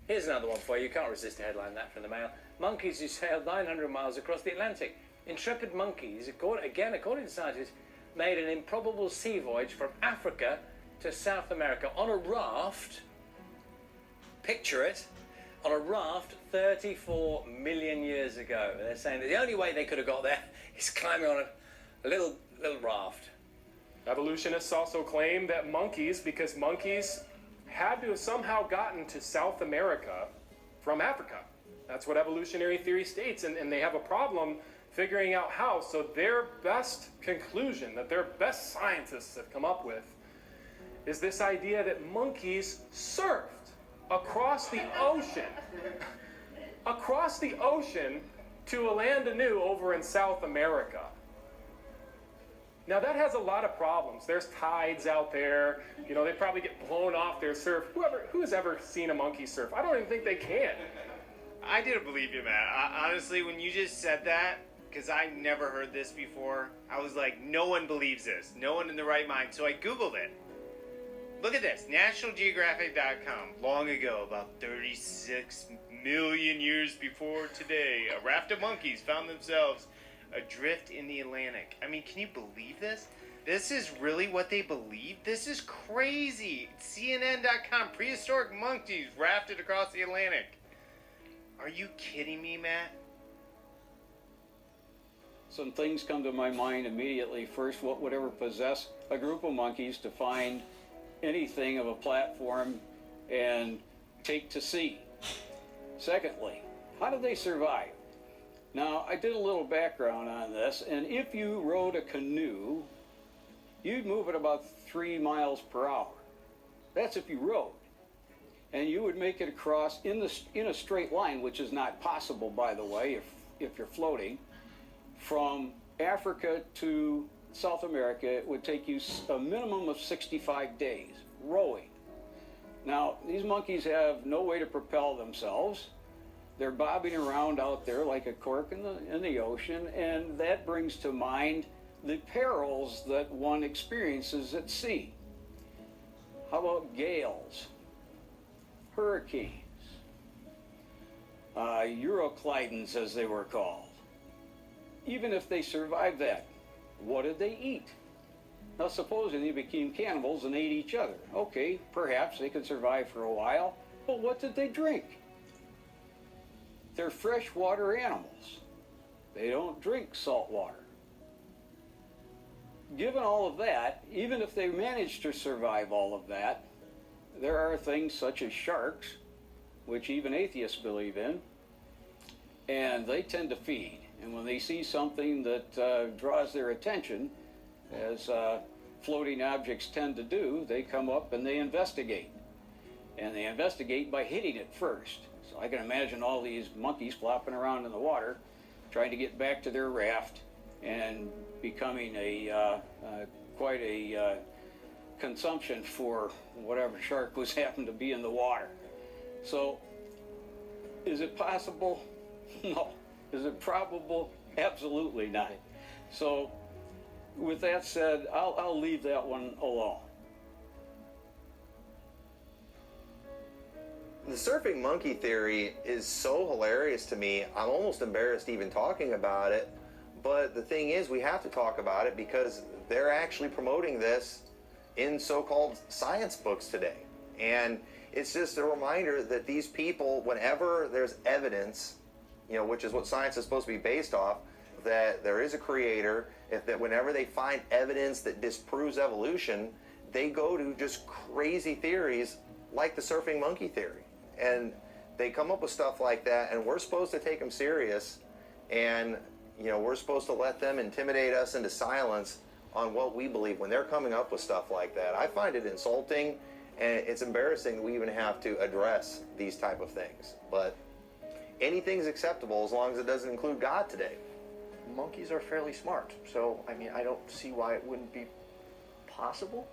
Here's another one for you. You can't resist a headline that from the Mail. Monkeys who sailed 900 miles across the Atlantic. Intrepid monkeys, according to scientists, made an improbable sea voyage from Africa to South America on a raft. Picture it. On a raft 34 million years ago. They're saying that the only way they could have got there is climbing on a little raft. Evolutionists also claim that monkeys, because monkeys had to have somehow gotten to South America from Africa. That's what evolutionary theory states, and they have a problem figuring out how. So their best conclusion, that their best scientists have come up with, is this idea that monkeys surfed across the ocean to a land anew over in South America. Now that has a lot of problems. There's tides out there. You know, they probably get blown off their surf. Who has ever seen a monkey surf? I don't even think they can. I didn't believe you, Matt. Honestly, when you just said that, because I never heard this before, I was like, no one believes this. No one in the right mind. So I Googled it. Look at this. NationalGeographic.com. Long ago, about 36 million years before today, a raft of monkeys found themselves adrift in the Atlantic. I mean, can you believe this? This is really what they believe? This is crazy. CNN.com. Prehistoric monkeys rafted across the Atlantic. Are you kidding me, Matt? Some things come to my mind immediately. First, what would ever possess a group of monkeys to find anything of a platform and take to sea? Secondly, how did they survive? Now, I did a little background on this, and if you rowed a canoe, you'd move at about 3 miles per hour. That's if you rowed. And you would make it across in a straight line, which is not possible, by the way, if you're floating. From Africa to South America, it would take you a minimum of 65 days rowing. Now, these monkeys have no way to propel themselves. They're bobbing around out there like a cork in the ocean, and that brings to mind the perils that one experiences at sea. How about gales, hurricanes, Euroclydons as they were called? Even if they survived that, what did they eat? Now, supposing they became cannibals and ate each other. Okay, perhaps they could survive for a while, but what did they drink? They're freshwater animals. They don't drink salt water. Given all of that, even if they manage to survive all of that, there are things such as sharks, which even atheists believe in, and they tend to feed. And when they see something that draws their attention, as floating objects tend to do, they come up and they investigate. And they investigate by hitting it first. So I can imagine all these monkeys flopping around in the water, trying to get back to their raft and becoming quite a consumption for whatever shark was happened to be in the water. So, is it possible? No. Is it probable? Absolutely not. So, with that said, I'll leave that one alone. The surfing monkey theory is so hilarious to me, I'm almost embarrassed even talking about it. But the thing is, we have to talk about it because they're actually promoting this in so-called science books today. And it's just a reminder that these people, whenever there's evidence, which is what science is supposed to be based off, that there is a creator, that whenever they find evidence that disproves evolution, they go to just crazy theories like the surfing monkey theory. And they come up with stuff like that, and we're supposed to take them serious, and we're supposed to let them intimidate us into silence on what we believe when they're coming up with stuff like that. I find it insulting, and it's embarrassing that we even have to address these type of things. But anything's acceptable as long as it doesn't include God today. Monkeys are fairly smart, so I don't see why it wouldn't be possible.